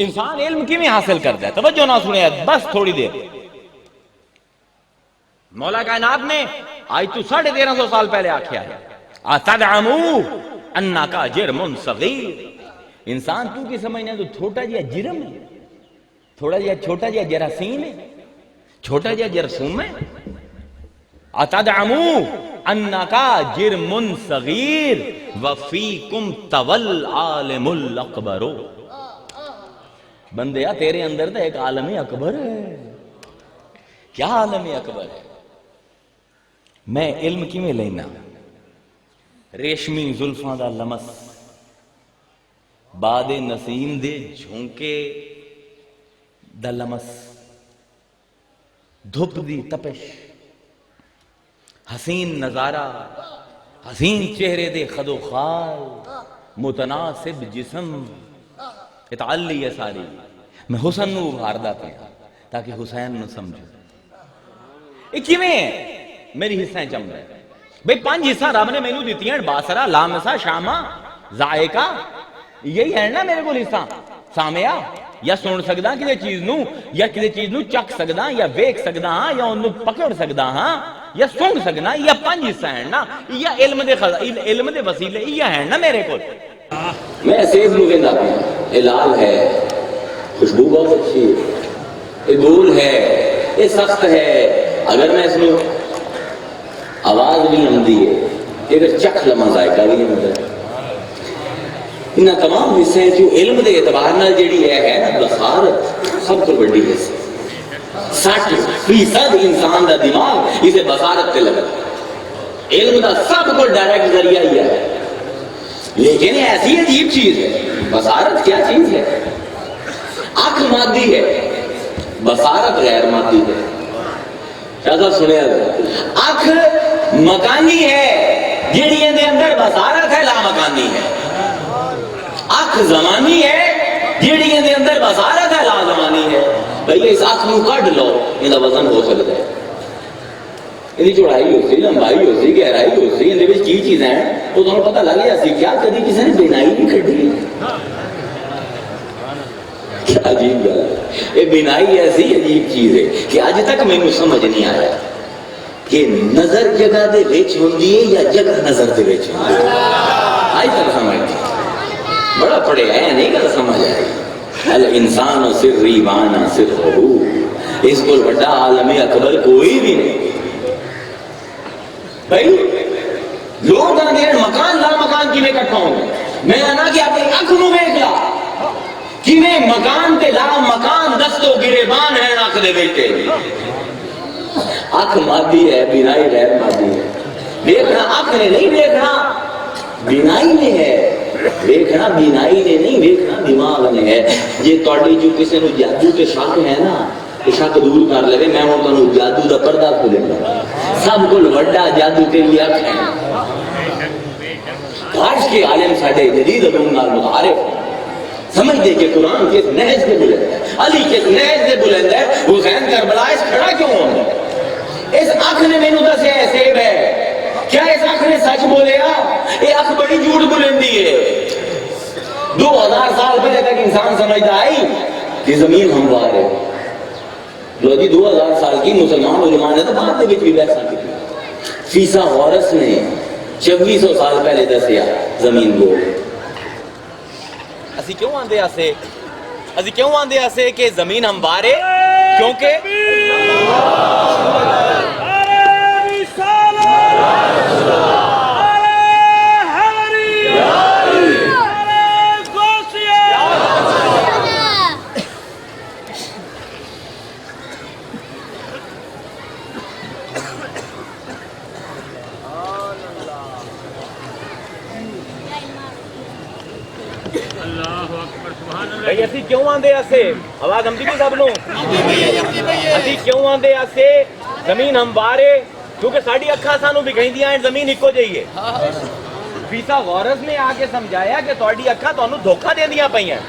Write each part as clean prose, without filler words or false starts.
انسان علم کی میں حاصل کرتا ہے. توجہ نہ سنے بس تھوڑی دیر. مولا کائنات نے آج تو 1350 سال پہلے آکھیا ہے اتدعمو انکا جرم صغیر. انسان تو کی سمجھنا تو چھوٹا جیا جرم ہے, تھوڑا جیا چھوٹا جیا جراثیم ہے, چھوٹا جیا جرثوم ہے. اتدعمو انکا جرم صغیر وفیکم طول عالم الاکبر. بندیا تیرے اندر تو ایک عالم اکبر ہے. کیا عالم اکبر ہے؟ میں علم کی میں لینا ریشمی زلفاں دا لمس, باد نسیم دے جھونکے دا لمس, دھوپ دی تپش, حسین نظارہ, حسین چہرے دے خد و خال, متناسب جسم, اتعلی ہے ساری. میں حسن نو ابھاردا پیا تاکہ حسین نو سمجھو. ایک میں میری حصہ چم رہے بھئی 5 حصہ رب نے مینوں دیتی ہیں, باسرا, لامسا, شامہ, ذائقہ. یہی ہے نا میرے کو حصہ. سامعہ یا سن سکدا کسی چیز نو, یا کسی چیز نو چک سکدا, یا ویکھ سکدا ہاں, یا انہوں پکڑ سکدا ہاں, یا سن سکنا. یا 5 حصہ ہیں نا, یا علم دے وسیلے یہ ہیں نا میرے کو. میں سیب نو کہندا پیا, یہ لال ہے, خوشبو بہت اچھی ہے, یہ گول ہے, یہ سخت ہے. اگر میں اس میں آواز بھی آمدی ہے, اگر چکھ لما ذائقہ بھی آمدا ہے. انہاں تمام حصے جو علم دے اعتبار نال جیڑی ہے نا بصارت سب تو بڑی ہے. 60% انسان دا دماغ اسے بصارت تے لگا. علم دا سب کو ڈائریکٹ ذریعہ ہی ہے, لیکن ایسی عجیب چیز ہے. بصارت کیا چیز ہے؟ آنکھ مادی ہے, بصارت غیر مادی ہے. ایسا سنیا آنکھ مکانی ہے, جیڑی دے اندر بصارت ہے لا مکانی ہے. آنکھ زمانی ہے, جیڑی دے اندر بصارت ہے لا زمانی ہے. بھئی اس آنکھ نو کڈ لو, یہ وزن ہو سکتا ہے, یہ چوڑائی ہو سی, لمبائی ہو سی, گہرائی ہو سی, یہ کی چیزیں ہیں وہ تمہیں پتہ لگ گیا سی. کیا کبھی کسی نے بینائی نہیں کھڑی؟ کیا عجیب گل ہے. یہ بینائی ایسی عجیب چیز ہے کہ آج تک میں سمجھ نہیں آیا کہ نظر جگہ دے وچ ہوندی ہے یا جگہ نظر دے وچ ہوندی ہے. آج تک سمجھ نہیں, بڑا پڑھے ہے نہیں گل سمجھ آئی. الانسان سری وانا سرہ, اس کو بڑا عالم اکبر کوئی بھی نہیں. بھائی لوگ آنے مکان لا مکان کی میں کٹھا ہوں گے, میں آنا کہ اپنی آنکھ نو ویکھ لا کہ میں مکان تے لا مکان دستو گریبان ہے آنکھ دے بیٹے. آنکھ مادی ہے, بینائی غیر مادی ہے. دیکھنا آنکھ نے نہیں دیکھنا, بینائی نے ہے. دیکھنا بینائی نے نہیں, دیکھنا دماغ نے ہے. یہ تواڈی جو کسی نو جادو تے شک ہے نا, یہ شک دور کر لے. میں ہوں تانوں جادو دا پردہ کھولے گا. سب کو بڑا جادو تیری اکھ ہے. آج کے عالم ساڈے جدید علوم نال متعارف ہیں, سمجھ دے کہ قرآن کس نہج سے بلند ہے, علی کس نہج سے بلند ہے, حسین کربلا اس کھڑا کیوں ہوتا ہے؟ اس آنکھ نے مینوں دسیا ہے سیب ہے. کیا اس آنکھ نے سچ بولیا؟ یہ آنکھ بڑی جھوٹ بولندی ہے. 2000 سال پہلے تک انسان سمجھتا آئی کہ زمین ہموار ہے. لو جی 2000 سال کی مسلمان علماء نے تو بعد میں بھی بحثاں کی. فیسا غورس نے 2600 سال پہلے دسیا زمین گول. اسی کیوں آندے آسے کہ زمین ہموار ہے؟ کیونکہ بھئی اسی کیوں آندے آسے, آواز ہم دی سب نو, اسی کیوں آندے آسے زمین ہموارے؟ کیونکہ ساڑی اکھا سانو بکھائیں ہیں زمین ہکو جائیے. فیسا غورس نے آ کے سمجھایا کہ تواڈی اکھا تانوں دھوکہ دے دیا پئی ہیں.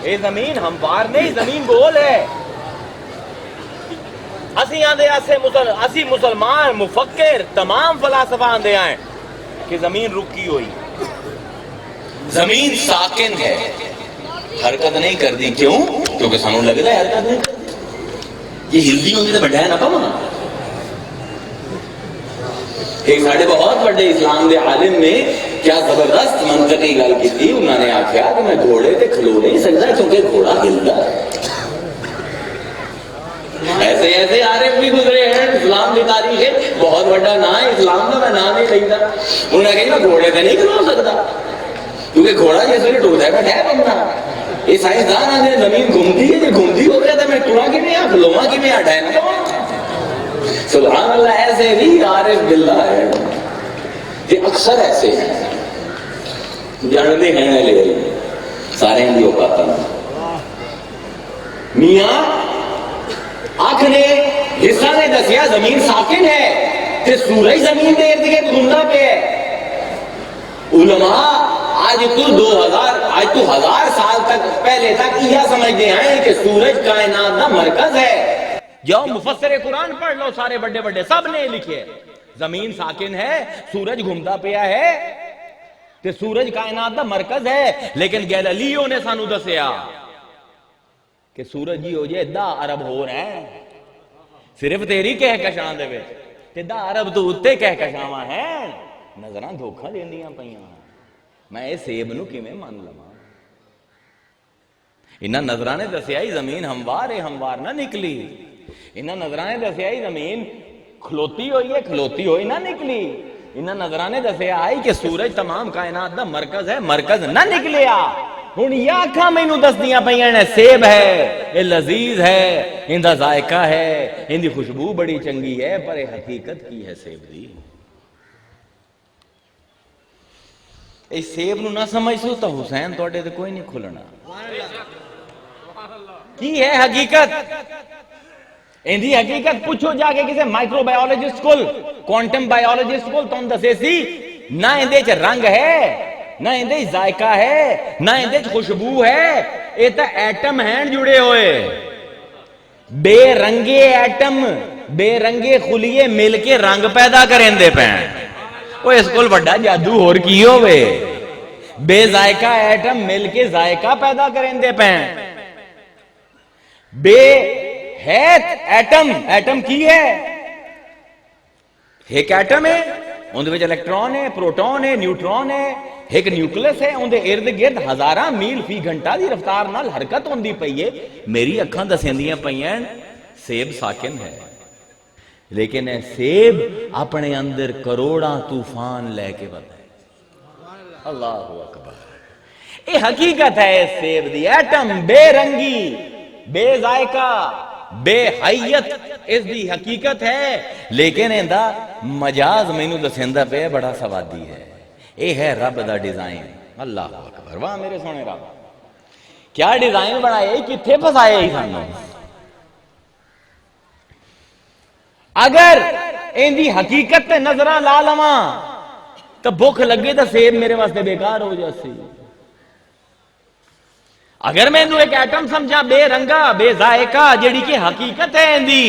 اے زمین ہموار نہیں, زمین گول ہے. اسی آندے آسے اسی مسلمان مفکر تمام فلاسفہ آندے ہیں کہ زمین رکی ہوئی, زمین ساکن ہے, حرکت نہیں کر دی. کیوں؟ کیونکہ سانو لگتا ہے حرکت نہیں کر دی. یہ ہلدی ہوتی تو بڑا ہے نا کم. ایک ساڑھے بہت بڑے اسلام دے عالم نے کیا زبردست منطقی گل کی تھی. انہوں نے آخیا کہ میں گھوڑے تے کھلو نہیں سکتا کیونکہ گھوڑا ہلدا ہے. ایسے ایسے عارف بھی گزرے ہیں اسلام کی تاریخ ہے. بہت بڑا نام ہے اسلام کا, میں نام نہیں لیتا. انہوں نے کہا میں گھوڑے تے نہیں کھلو سکتا کیونکہ گھوڑا جس ویلے ٹوٹتا ہے بیٹھا ہے بندہ. یہ سائنسدان آدھے زمین گھومتی ہے, جی گھومتی ہو گیا تو میں ٹوڑا کی میں کھلوا کی میں ہٹا. سبحان اللہ. ایسے بھی عارف باللہ ہے کہ اکثر ایسے ہیں جانتے ہیں لے سارے ہیں اوقات. میاں آنکھ نے حصہ نے دسیا زمین ساکن ہے تے سورج زمین دے ارد گرد گھومنا پہ ہے. علماء آج تو 1000 سال تک پہلے تک یہ سمجھتے ہیں کہ سورج کائنات کا مرکز ہے. جاؤ مفسر قرآن پڑھ لو, سارے بڑے بڑے سب نے لکھے زمین ساکن ہے, سورج گھومتا پیا ہے تے سورج کائنات کا مرکز ہے. لیکن گیلیلیو نے سانو دسیا کہ سورج ہی ہو جائے 10 ارب ہو رہے ہیں صرف تیری کہکشاں دے وچ تے 10 ارب تو اتے کہکشاواں ہیں. نظراں دھوکھا دیندیاں پیاں. میں اس سیب نو کیویں مان لواں؟ انہاں نظراں نے دسیا ہی زمین ہموار ہے, ہموار نہ نکلی. انہاں نظراں نے دسیا ہی زمین کھلوتی ہوئی ہے, کھلوتی ہوئی نہ نکلی. انہاں نظراں نے دسیا آئی کہ سورج تمام کائنات دا مرکز ہے, مرکز نہ نکلیا. ہن یا اکھاں مینوں دسدیاں پیاں نے سیب ہے, یہ لذیذ ہے, اندا ذائقہ ہے, اندی خوشبو بڑی چنگی ہے, پر حقیقت کی ہے سیب دی؟ اس سیب نو نہ سمجھو تو حسین توڑے تے کوئی نہیں کھلنا. کی ہے حقیقت؟ اندی حقیقت پوچھو جا کے کسی مائکرو بایولوجسٹ کول, کوانٹم بایولوجسٹ کول, تم دسے سی نہ اندے چ رنگ ہے, نہ اندے ذائقہ ہے, نہ اندے خوشبو ہے. یہ تو ایٹم ہیں جڑے ہوئے, بے رنگے ایٹم, بے رنگے خلیے مل کے رنگ پیدا کریں دے پین. وہ اس کو بڑا جادو اور کی ہوئے, بے ذائقہ ایٹم مل کے ذائقہ پیدا کریں دے پین. بے ہیت ایٹم, ایٹم کی ہے ایک ایٹم ہے, اندر وچ الیکٹرون ہے, پروٹون ہے, نیوٹرون ہے, ایک نیوکلس ہے, اندر ارد گرد 1000 میل فی گھنٹہ دی رفتار نال حرکت ہوندی پئی ہے. میری اکھاں دسیندیاں پیاں سیب ساکن ہے, لیکن اے سیب اپنے اندر کروڑاں طوفان لے کے بتا ہے. اللہ اکبر. اے حقیقت ہے اس سیب دی. ایٹم بے رنگی, بے ذائقہ, بے حیت, اس دی حقیقت ہے. لیکن اندا مجاز مینوں دسیندا پیا بڑا سوادی ہے. اے ہے رب دا ڈیزائن. اللہ اکبر. واہ میرے سونے رب, کیا ڈیزائن بنائے, کتھے پھسائے ہی سانوں. اگر ان دی حقیقت تے نظراں لا لواں تو بھوک لگے تو سیب میرے واسطے بیکار ہو جاسی. اگر میں انہوں ایک ایٹم سمجھا بے رنگا, بے ذائقہ, جیڑی کی حقیقت ہے اندی,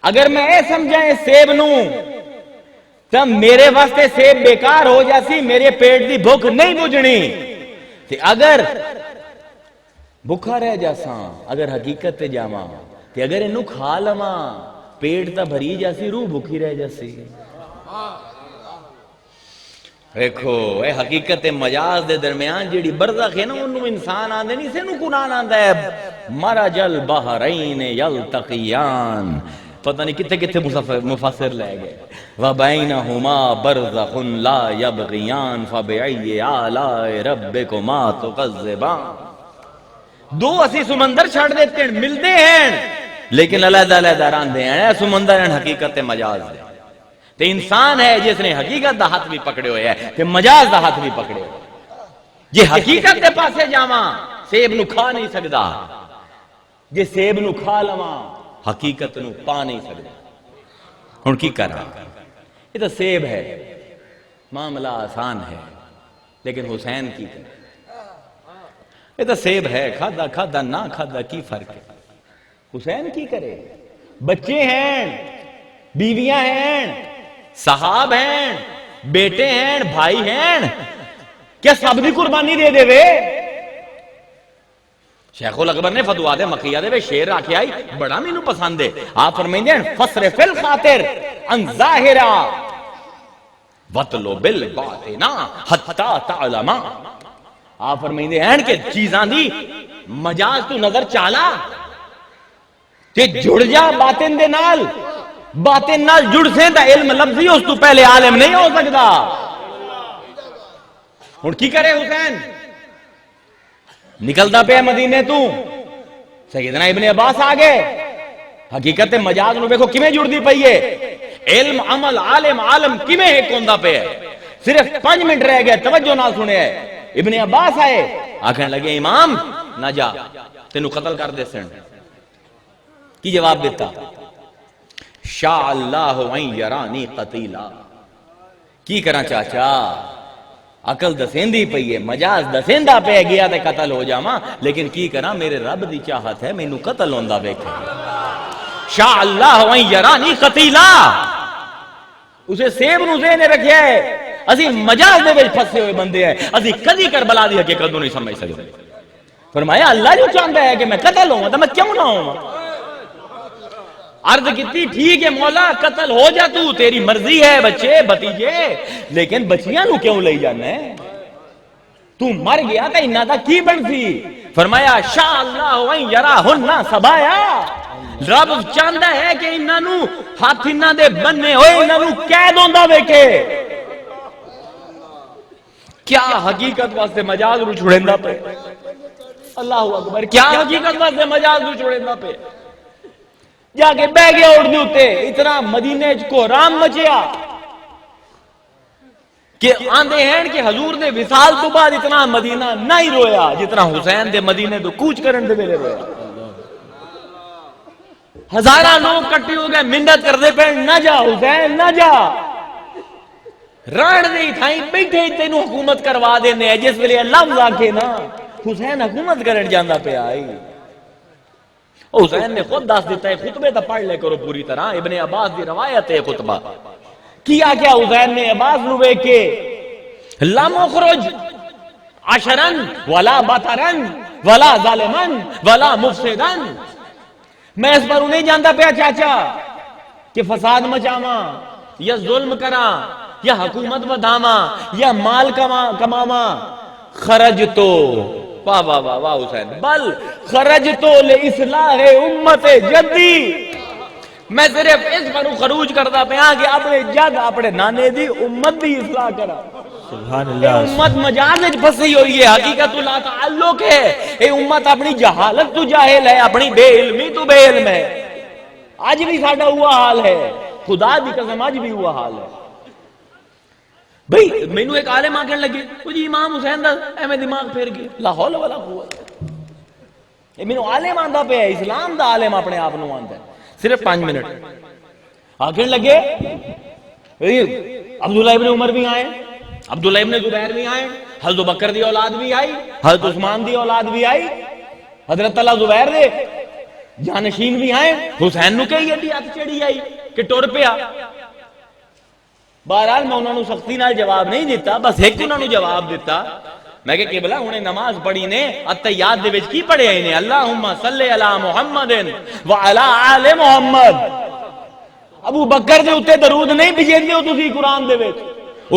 اگر میں اے سمجھا اس سیب نو تو میرے واسطے سیب بیکار ہو جاسی, میرے پیٹ دی بھوک نہیں بجھنی. تے اگر بھوکا رہ جاساں, اگر حقیقت تے جاواں, تے اگر انہوں کھا لواں پیٹ تا بھری جاسی, روح بھوکی رہ جاسی. دیکھو اے حقیقت مجاز دے درمیان جیڑی برزخ ہے نا, انہوں انسان آندے نہیں سے, انہوں قرآن آندہ ہے مرج البحرین یلتقیان. پتہ نہیں کتنے کتنے مفسر لے گئے. وَبَيْنَهُمَا بَرْزَخٌ لَا يَبْغِيَانْ فَبِعَيِّ آلَاءِ رَبِّكُمَا تُكَذِّبَانِ. دو اسی سمندر چھڑ دیتے ہیں, ملتے ہیں لیکن علیحدہ علیحدہ راندے ہیں. سمندر ہیں حقیقت مجاز ہے. تو انسان ہے جس نے حقیقت دا ہاتھ بھی پکڑے ہوئے ہے, تو مجاز دا ہاتھ بھی پکڑے ہوئے. جی حقیقت دے پاسے جاواں سیب نو کھا نہیں سکدا, جی سیب نو کھا لواں حقیقت نو پا نہیں سکدا. ہن کی کرا, یہ تو سیب ہے, معاملہ آسان ہے, لیکن حسین کی کرے. یہ تو سیب ہے, کھادا کھادا نہ کھادا کی فرق ہے. حسین کی کرے, بچے ہیں, بیویاں ہیں, صحاب ہیں, بیٹے ہیں, بھائی ہیں, کیا سب دی قربانی دے دے وے؟ شیخ الاکبر نے فتوا دے مکیہ دے شعر آکھیا آئی بڑا مینوں پسند ہے. آپ فرمائندے ہیں فصر فی الخاطر ان ظاہرا وطلو بالباطنا حتی تعلما. آپ فرمائندے ہیں کہ چیزاں دی مجاز تو نظر چالا تے جڑ جا باطن دے نال، باطن نال جڑ سے تا علم لفظی اس تو پہلے عالم نہیں ہو سکتا. ہن کی کرے حسین؟ نکلتا پہ مدینے تو سیدنا ابن عباس آگے حقیقت مجاز نو دیکھو کمیں جڑ دی پئی ہے. علم عمل عالم عالم کمیں ایک ہوندہ پہ ہے. صرف 5 منٹ رہ گئے توجہ نہ سنے. ابن عباس آئے آکھنے لگے امام نہ جا تینوں قتل کر دے سن. کی جواب دیتا؟ شاء اللہ ان یرانی قتیلا. کی کرا چاچا عقل دسیندی پئی ہے مجاز دسیندہ پہ گیا تے قتل ہو جاواں لیکن کی کرا میرے رب دی چاہت ہے مینوں قتل ہوندا ویکھے. شاء اللہ ان یرانی قتیلا. اسے سیب نو ذہن رکھیا ہے اسی مجاز دے وچ پھسے ہوئے بندے ہیں اسی کدی کربلا دی حقیقت نو نہیں سمجھ سکتے. فرمایا اللہ جو چاہتا ہے کہ میں قتل ہوں تو میں کیوں نہ ہوں. عرض کیتی ٹھیک ہے مولا قتل ہو جا تو تیری مرضی ہے بچے بھتیجے لیکن بچیاں نو کیوں لے جانا ہے؟ تو مر گیا تا انہاں دا کی بن سی؟ فرمایا شاء اللہ ان یراہن سبایا. رب چاہتا ہے کہ انہاں نو ہاتھ انہاں دے بننے ہوئے انہاں نو قید ہوندا ویکھے. کیا حقیقت واسطے مجاز نو چھڑیندا پے. اللہ اکبر. کیا حقیقت واسطے مجاز نو چھڑیندا پے. جا کے بہ گیا اڑ دے اتے اتنا مدینے کو رام مچیا کہ آندے ہیں کہ حضور دے وصال تو بعد اتنا مدینہ نہیں رویا جتنا حسین دے مدینے تو کوچ کرن دے ویلے رویا. ہزارہ لوگ کٹے ہو گئے منت کر دے پہ نہ جا حسین نہ جا. راڑ دے تھائیں بیٹھے تینوں حکومت کروا دینے ہیں جس ویلے لفظ آکھے نا حسین حکومت کرن جاندہ پہ آئی. حسین نے خود دس دیتا ہے خطبے تا پڑھ لے کرو پوری طرح. ابن عباس دی روایت ہے خطبہ کیا کیا حسین نے عباس نو ویکھ کے لم اخرج عشرن ولا بطرن ولا ظالمن ولا مفسدن. میں اس پر نہیں جانتا پیا چاچا کہ فساد مچاواں یا ظلم کراں یا حکومت بدھاواں یا مال کماواں. خرج تو واہ واہ واہ واہ حسین بل خرج تو لإصلاح امت جدی. میں صرف اس پر خروج کرتا پیا کہ اپنے جد اپنے نانے دی امت دی اصلاح کرا. سبحان اللہ. امت مجاز وچ پھسی ہوئی ہے حقیقت لا تعلق ہے. اے امت اپنی جہالت تو جاہل ہے اپنی بے علمی تو بے علم ہے. آج بھی ساڈا ہوا حال ہے خدا دی قسم آج بھی ہوا حال ہے. بھئی مینوں ایک عالم آکھن لگے وہ جی امام حسین دا ایویں دماغ پھیر گیا. لا حول ولا قوت. اے مینوں عالم آندا پیا اسلام دا عالم اپنے آپ نو آندا ہے. صرف 5 منٹ آکھن لگے عبداللہ ابن عمر بھی آئے عبداللہ ابن زبیر بھی آئے حضرت بکر دی اولاد بھی آئی حضرت عثمان دی اولاد بھی آئی حضرت اللہ زبیر دے جانشین بھی آئے. حسین نو کہی ایڈی ہاتھ چڑی آئی کہ ٹر پیا. بہرحال میں انہوں نے سختی نال جواب نہیں دیتا بس ایک انہوں نے جواب دیتا. میں کہ قبلہ انہیں نماز پڑھی نے التحیات دے وچ کی پڑھے انہیں اللہم صلی علی محمد وعلی آل محمد. ابو بکر دے اتے درود نہیں بھیجندے ہو تسی قرآن دے وچ.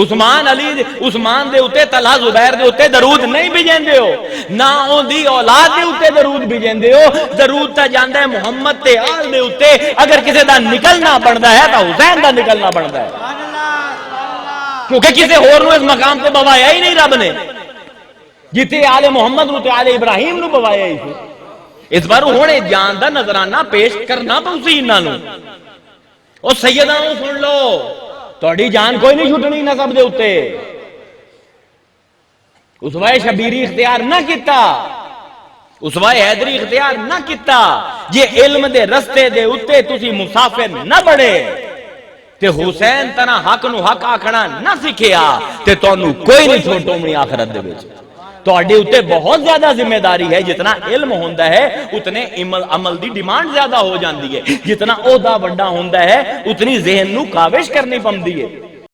عثمان علی عثمان دے اتے طلحہ زبیر دے اتے درود نہیں بھیجندے ہو نہ اون دی اولاد دے اتے درود بھیجندے ہو. درود تا جاندا ہے محمد تے آل دے اتے. اگر کسے دا نکلنا بندا ہے تا حسین دا نکلنا بندا ہے کیونکہ کسے اور نو اس مقام تے بوایا ہی نہیں رب نے جتے آل محمد نو تے آل ابراہیم نو بوایا ہی سی. اس بار ہونے جان دا نظرانہ پیش کرنا پوسی انہاں نو. او سیداں سن لو تہاڈی جان کوئی نہیں چھٹنی نسب دے اوتے. اسوہ شبیری اختیار نہ کیتا اسوہ حیدری اختیار نہ کیتا. جے علم دے رستے دے اوتے تسی مسافر نہ بڑے تے حسین تنا حق نو حق آکھنا نہ سکھیا تے تانوں کوئی نہیں چھوٹو منی آخرت دے وچ. تہاڈے اوتے بہت زیادہ ذمہ داری ہے. جتنا علم ہوندا ہے اتنے عمل دی ڈیمانڈ زیادہ ہو جاندی ہے. جتنا عہدہ بڑا ہوندا ہے اتنی ذہن نو کاوش کرنی پوندی ہے.